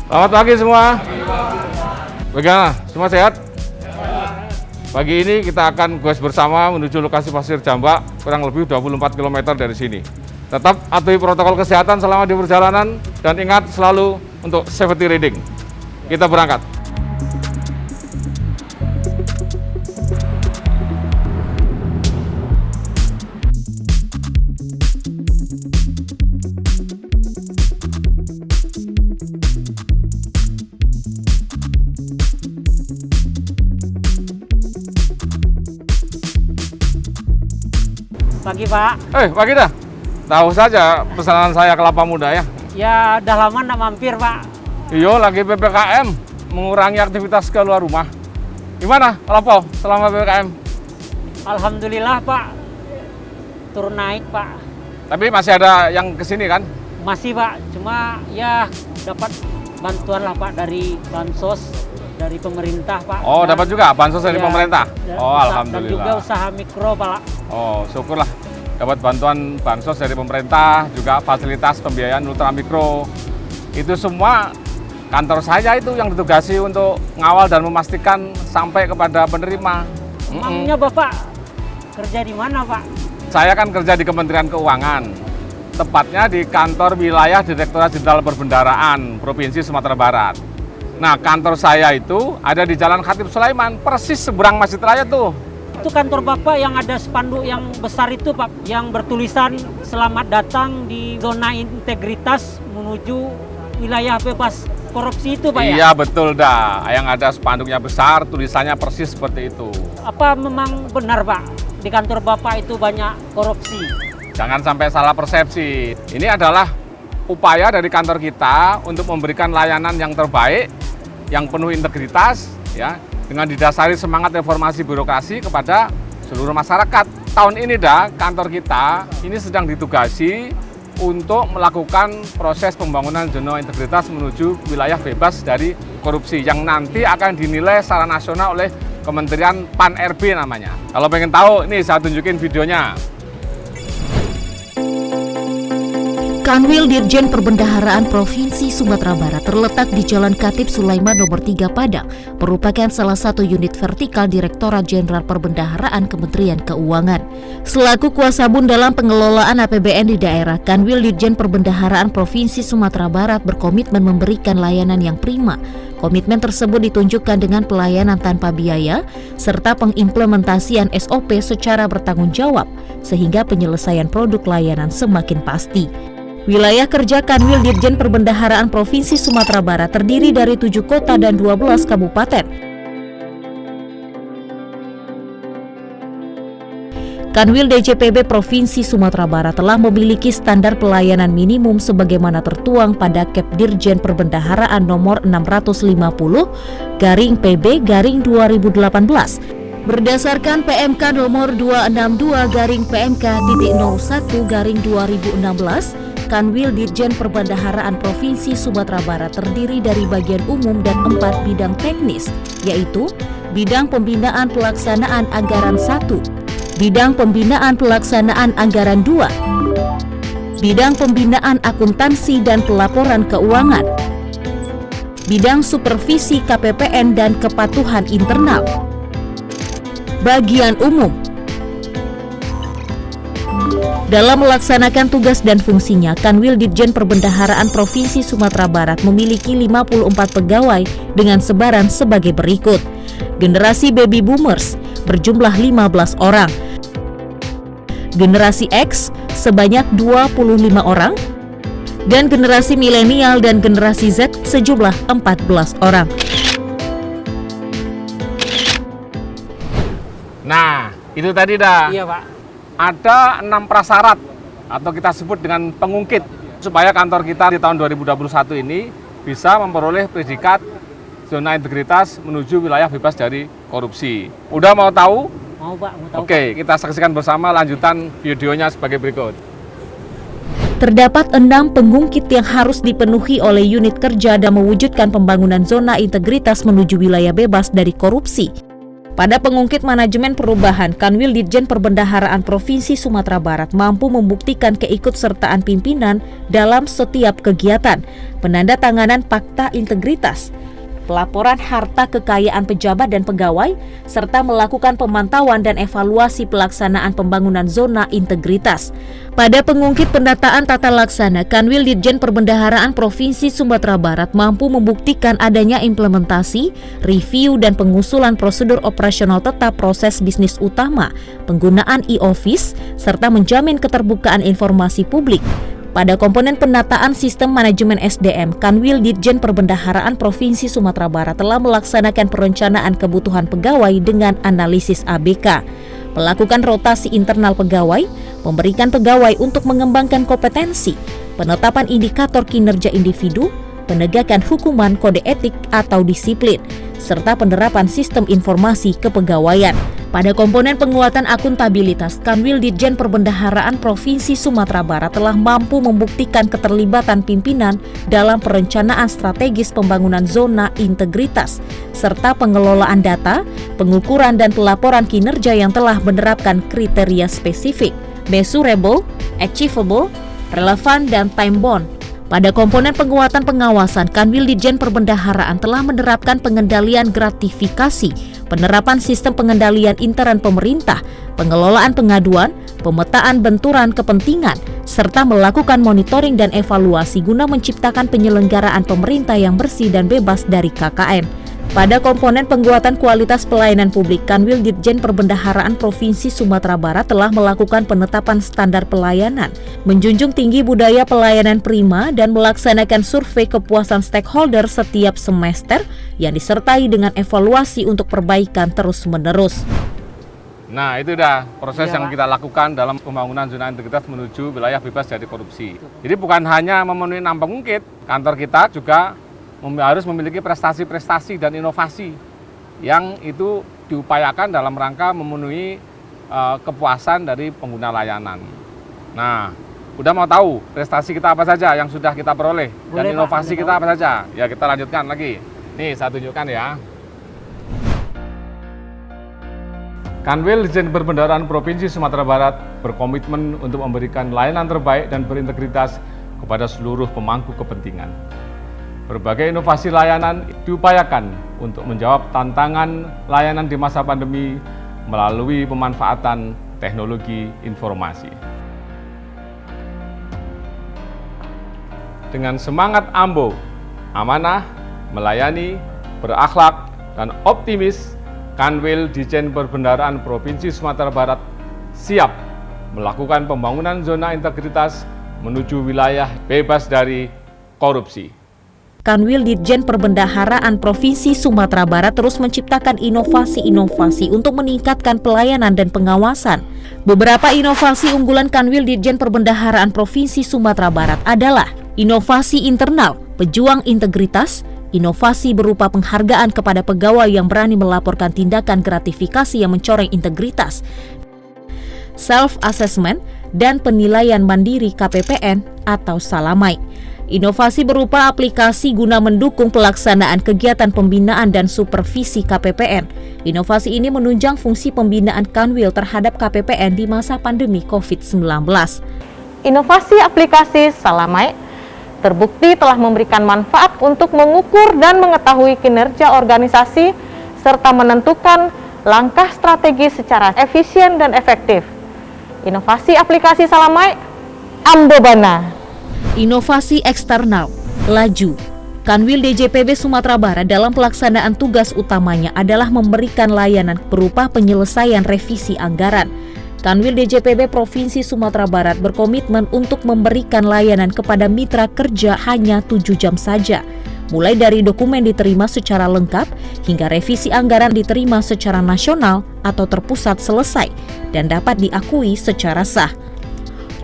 Selamat pagi semua. Bagaimana? Semua sehat? Pagi ini kita akan goes bersama menuju lokasi Pasir Jambak, kurang lebih 24 km dari sini. Tetap atuhi protokol kesehatan selama di perjalanan dan ingat selalu untuk safety riding. Kita berangkat. Pagi Pak. Pagi dah. Tahu saja pesanan saya kelapa muda ya. Ya udah lama nggak mampir Pak. Iyo lagi PPKM, mengurangi aktivitas keluar rumah. Gimana kelapa selama PPKM? Alhamdulillah Pak, turun naik Pak. Tapi masih ada yang kesini kan? Masih Pak, cuma ya dapat bantuan lah Pak dari bansos dari pemerintah Pak. Oh dapat juga bansos dari ya, pemerintah? Oh alhamdulillah. Dan juga usaha mikro Pak. Oh syukurlah dapat bantuan bansos dari pemerintah, juga fasilitas pembiayaan ultramikro. Itu semua kantor saya itu yang ditugasi untuk ngawal dan memastikan sampai kepada penerima. Emangnya Bapak kerja di mana Pak? Saya kan kerja di Kementerian Keuangan, tepatnya di kantor wilayah Direktorat Jenderal Perbendaharaan Provinsi Sumatera Barat. Nah kantor saya itu ada di Jalan Khatib Sulaiman, persis seberang Masjid Raya tuh. Itu kantor Bapak yang ada spanduk yang besar itu Pak, yang bertulisan selamat datang di zona integritas menuju wilayah bebas korupsi itu Pak ya? Iya betul dah, yang ada spanduknya besar, tulisannya persis seperti itu. Apa memang benar Pak, di kantor Bapak itu banyak korupsi? Jangan sampai salah persepsi. Ini adalah upaya dari kantor kita untuk memberikan layanan yang terbaik, yang penuh integritas, ya, dengan didasari semangat reformasi birokrasi kepada seluruh masyarakat. Tahun ini dah kantor kita ini sedang ditugasi untuk melakukan proses pembangunan zona integritas menuju wilayah bebas dari korupsi yang nanti akan dinilai secara nasional oleh Kementerian Pan-RB namanya. Kalau pengen tahu, nih saya tunjukin videonya. Kanwil Dirjen Perbendaharaan Provinsi Sumatera Barat terletak di Jalan Khatib Sulaiman nomor 3 Padang, merupakan salah satu unit vertikal Direktorat Jenderal Perbendaharaan Kementerian Keuangan. Selaku kuasa bun dalam pengelolaan APBN di daerah, Kanwil Dirjen Perbendaharaan Provinsi Sumatera Barat berkomitmen memberikan layanan yang prima. Komitmen tersebut ditunjukkan dengan pelayanan tanpa biaya serta pengimplementasian SOP secara bertanggung jawab, sehingga penyelesaian produk layanan semakin pasti. Wilayah kerja Kanwil Dirjen Perbendaharaan Provinsi Sumatera Barat terdiri dari 7 kota dan 12 kabupaten. Kanwil DJPB Provinsi Sumatera Barat telah memiliki standar pelayanan minimum sebagaimana tertuang pada Kep Dirjen Perbendaharaan nomor 650/PB/2018. Berdasarkan PMK nomor 262-PMK.01/2016, Kanwil Dirjen Perbendaharaan Provinsi Sumatera Barat terdiri dari bagian umum dan 4 bidang teknis, yaitu bidang pembinaan pelaksanaan anggaran 1, bidang pembinaan pelaksanaan anggaran 2, bidang pembinaan akuntansi dan pelaporan keuangan, bidang supervisi KPPN dan kepatuhan internal, bagian umum. Dalam melaksanakan tugas dan fungsinya, Kanwil Dirjen Perbendaharaan Provinsi Sumatera Barat memiliki 54 pegawai dengan sebaran sebagai berikut. Generasi Baby Boomers berjumlah 15 orang. Generasi X sebanyak 25 orang. Dan generasi milenial dan generasi Z sejumlah 14 orang. Nah, itu tadi dah. Iya Pak. Ada 6 prasyarat atau kita sebut dengan pengungkit supaya kantor kita di tahun 2021 ini bisa memperoleh predikat zona integritas menuju wilayah bebas dari korupsi. Udah mau tahu? Mau Pak, mau tahu. Oke, kita saksikan bersama lanjutan videonya sebagai berikut. Terdapat 6 pengungkit yang harus dipenuhi oleh unit kerja dan mewujudkan pembangunan zona integritas menuju wilayah bebas dari korupsi. Pada pengungkit manajemen perubahan, Kanwil Ditjen Perbendaharaan Provinsi Sumatera Barat mampu membuktikan keikutsertaan pimpinan dalam setiap kegiatan, penandatanganan fakta integritas, pelaporan harta kekayaan pejabat dan pegawai, serta melakukan pemantauan dan evaluasi pelaksanaan pembangunan zona integritas. Pada pengungkit pendataan tata laksana, Kanwil Ditjen Perbendaharaan Provinsi Sumatera Barat mampu membuktikan adanya implementasi, review, dan pengusulan prosedur operasional tetap proses bisnis utama, penggunaan e-office, serta menjamin keterbukaan informasi publik. Pada komponen penataan sistem manajemen SDM, Kanwil Ditjen Perbendaharaan Provinsi Sumatera Barat telah melaksanakan perencanaan kebutuhan pegawai dengan analisis ABK, melakukan rotasi internal pegawai, memberikan pegawai untuk mengembangkan kompetensi, penetapan indikator kinerja individu, penegakan hukuman kode etik atau disiplin, serta penerapan sistem informasi kepegawaian. Pada komponen penguatan akuntabilitas, Kanwil Ditjen Perbendaharaan Provinsi Sumatera Barat telah mampu membuktikan keterlibatan pimpinan dalam perencanaan strategis pembangunan zona integritas, serta pengelolaan data, pengukuran dan pelaporan kinerja yang telah menerapkan kriteria spesifik, measurable, achievable, relevan, dan time-bound. Pada komponen penguatan pengawasan, Kanwil Ditjen Perbendaharaan telah menerapkan pengendalian gratifikasi, penerapan sistem pengendalian intern pemerintah, pengelolaan pengaduan, pemetaan benturan kepentingan, serta melakukan monitoring dan evaluasi guna menciptakan penyelenggaraan pemerintah yang bersih dan bebas dari KKN. Pada komponen penguatan kualitas pelayanan publik, Kanwil Ditjen Perbendaharaan Provinsi Sumatera Barat telah melakukan penetapan standar pelayanan, menjunjung tinggi budaya pelayanan prima, dan melaksanakan survei kepuasan stakeholder setiap semester yang disertai dengan evaluasi untuk perbaikan terus-menerus. Nah, itu udah proses yang kita lakukan dalam pembangunan zona integritas menuju wilayah bebas dari korupsi. Jadi bukan hanya memenuhi 6 pengungkit, kantor kita juga harus memiliki prestasi-prestasi dan inovasi yang itu diupayakan dalam rangka memenuhi kepuasan dari pengguna layanan. Nah, udah mau tahu prestasi kita apa saja yang sudah kita peroleh dan inovasi kita apa saja? Ya, kita lanjutkan lagi. Nih, saya tunjukkan ya. Kanwil Ditjen Perbendaharaan Provinsi Sumatera Barat berkomitmen untuk memberikan layanan terbaik dan berintegritas kepada seluruh pemangku kepentingan. Berbagai inovasi layanan diupayakan untuk menjawab tantangan layanan di masa pandemi melalui pemanfaatan teknologi informasi. Dengan semangat ambo, amanah, melayani, berakhlak, dan optimis, Kanwil Ditjen Perbendaharaan Provinsi Sumatera Barat siap melakukan pembangunan zona integritas menuju wilayah bebas dari korupsi. Kanwil Ditjen Perbendaharaan Provinsi Sumatera Barat terus menciptakan inovasi-inovasi untuk meningkatkan pelayanan dan pengawasan. Beberapa inovasi unggulan Kanwil Ditjen Perbendaharaan Provinsi Sumatera Barat adalah inovasi internal, pejuang integritas, inovasi berupa penghargaan kepada pegawai yang berani melaporkan tindakan gratifikasi yang mencoreng integritas, self-assessment, dan penilaian mandiri KPPN atau Salamai. Inovasi berupa aplikasi guna mendukung pelaksanaan kegiatan pembinaan dan supervisi KPPN. Inovasi ini menunjang fungsi pembinaan Kanwil terhadap KPPN di masa pandemi COVID-19. Inovasi aplikasi Salamai terbukti telah memberikan manfaat untuk mengukur dan mengetahui kinerja organisasi serta menentukan langkah strategi secara efisien dan efektif. Inovasi aplikasi Salamai Ambobana. Inovasi eksternal, laju. Kanwil DJPB Sumatera Barat dalam pelaksanaan tugas utamanya adalah memberikan layanan berupa penyelesaian revisi anggaran. Kanwil DJPB Provinsi Sumatera Barat berkomitmen untuk memberikan layanan kepada mitra kerja hanya 7 jam saja, mulai dari dokumen diterima secara lengkap hingga revisi anggaran diterima secara nasional atau terpusat selesai dan dapat diakui secara sah.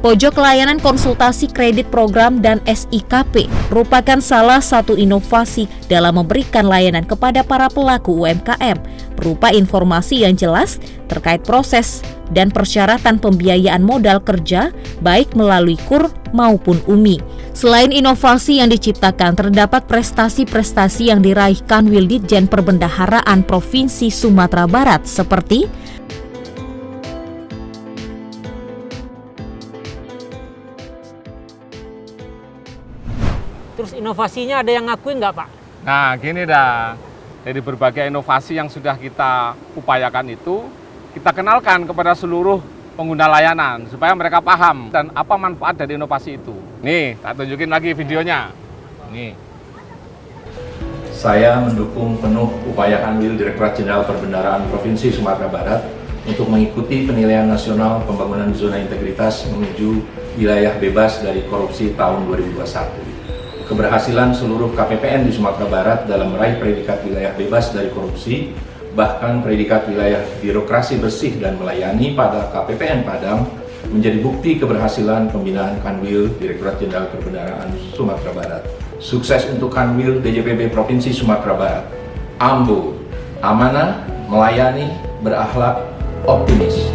Pojok Layanan Konsultasi Kredit Program dan SIKP merupakan salah satu inovasi dalam memberikan layanan kepada para pelaku UMKM berupa informasi yang jelas terkait proses dan persyaratan pembiayaan modal kerja baik melalui KUR maupun UMI. Selain inovasi yang diciptakan, terdapat prestasi-prestasi yang diraih Kanwil Ditjen Perbendaharaan Provinsi Sumatera Barat seperti Terus inovasinya ada yang ngakui nggak Pak? Nah, gini dah. Dari berbagai inovasi yang sudah kita upayakan itu, kita kenalkan kepada seluruh pengguna layanan supaya mereka paham dan apa manfaat dari inovasi itu. Nih, tak tunjukin lagi videonya. Nih. Saya mendukung penuh upaya Kanwil Direktorat Jenderal Perbendaharaan Provinsi Sumatera Barat untuk mengikuti penilaian nasional pembangunan zona integritas menuju wilayah bebas dari korupsi tahun 2021. Keberhasilan seluruh KPPN di Sumatera Barat dalam meraih predikat wilayah bebas dari korupsi, bahkan predikat wilayah birokrasi bersih dan melayani pada KPPN Padang, menjadi bukti keberhasilan pembinaan Kanwil Direktorat Jenderal Perbendaharaan Sumatera Barat. Sukses untuk Kanwil DJPB Provinsi Sumatera Barat. Ambo, amanah, melayani, berakhlak, optimis.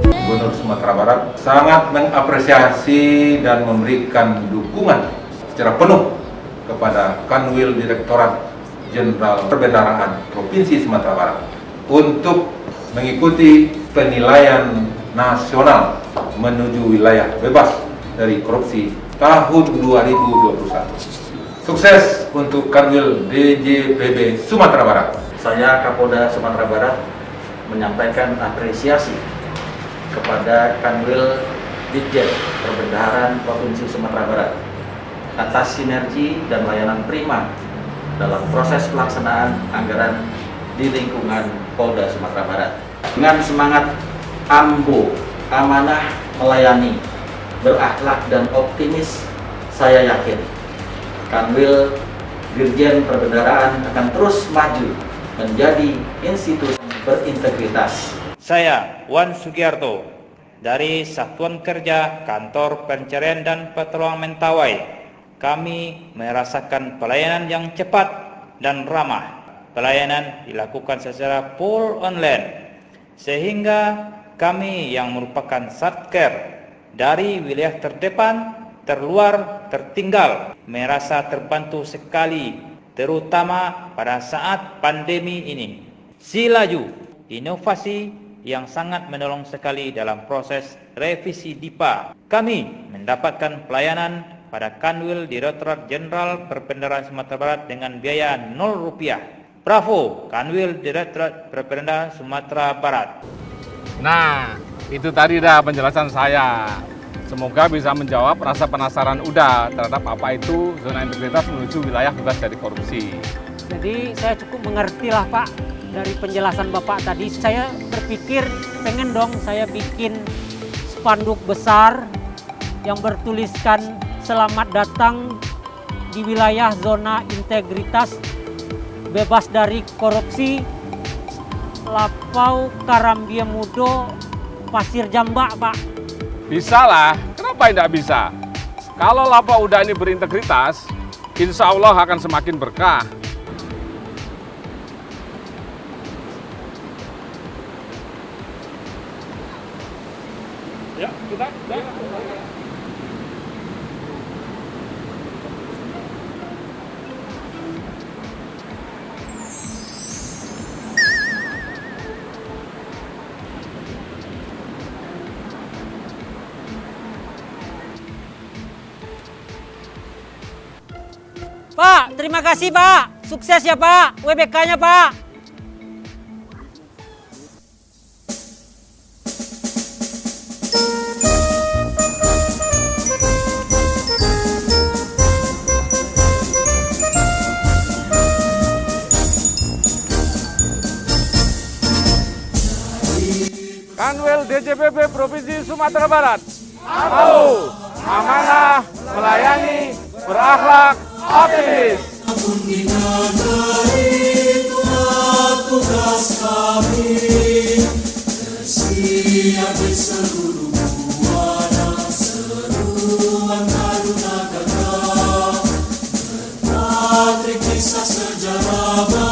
Gubernur Sumatera Barat sangat mengapresiasi dan memberikan dukungan secara penuh kepada Kanwil Direktorat Jenderal Perbendaharaan Provinsi Sumatera Barat untuk mengikuti penilaian nasional menuju wilayah bebas dari korupsi tahun 2021. Sukses untuk Kanwil DJPB Sumatera Barat. Saya Kapolda Sumatera Barat menyampaikan apresiasi kepada Kanwil Ditjen Perbendaharaan Provinsi Sumatera Barat atas sinergi dan layanan prima dalam proses pelaksanaan anggaran di lingkungan Polda Sumatera Barat. Dengan semangat ambo, amanah, melayani, berakhlak dan optimis, saya yakin Kanwil Dirjen Perbendaharaan akan terus maju menjadi institusi berintegritas. Saya Wan Sugiarto dari Satuan Kerja Kantor Pencarian dan Pertolongan Mentawai. Kami merasakan pelayanan yang cepat dan ramah. Pelayanan dilakukan secara full online, sehingga kami yang merupakan satker dari wilayah terdepan, terluar, tertinggal, merasa terbantu sekali, terutama pada saat pandemi ini. Silaju, inovasi yang sangat menolong sekali dalam proses revisi DIPA. Kami mendapatkan pelayanan pada Kanwil Direktorat Jenderal Perbendaharaan Sumatera Barat dengan biaya Rp0. Bravo, Kanwil Direktorat Perbendaharaan Sumatera Barat. Nah, itu tadi dah penjelasan saya. Semoga bisa menjawab rasa penasaran Uda terhadap apa itu zona integritas menuju wilayah bebas dari korupsi. Jadi saya cukup mengerti lah Pak dari penjelasan Bapak tadi. Saya berpikir pengen dong saya bikin spanduk besar yang bertuliskan selamat datang di wilayah zona integritas bebas dari korupsi Lapau Karambia Mudo Pasir Jambak Pak. Bisa lah, kenapa tidak bisa? Kalau Lapau Uda ini berintegritas, insya Allah akan semakin berkah. Ya, kita. Pak, terima kasih Pak. Sukses ya Pak, WBK-nya Pak. Kanwil DJPB Provinsi Sumatera Barat. Ambo, amanah, melayani, berakhlak, optimis. Tugas kami bersiap di seluruh Mabra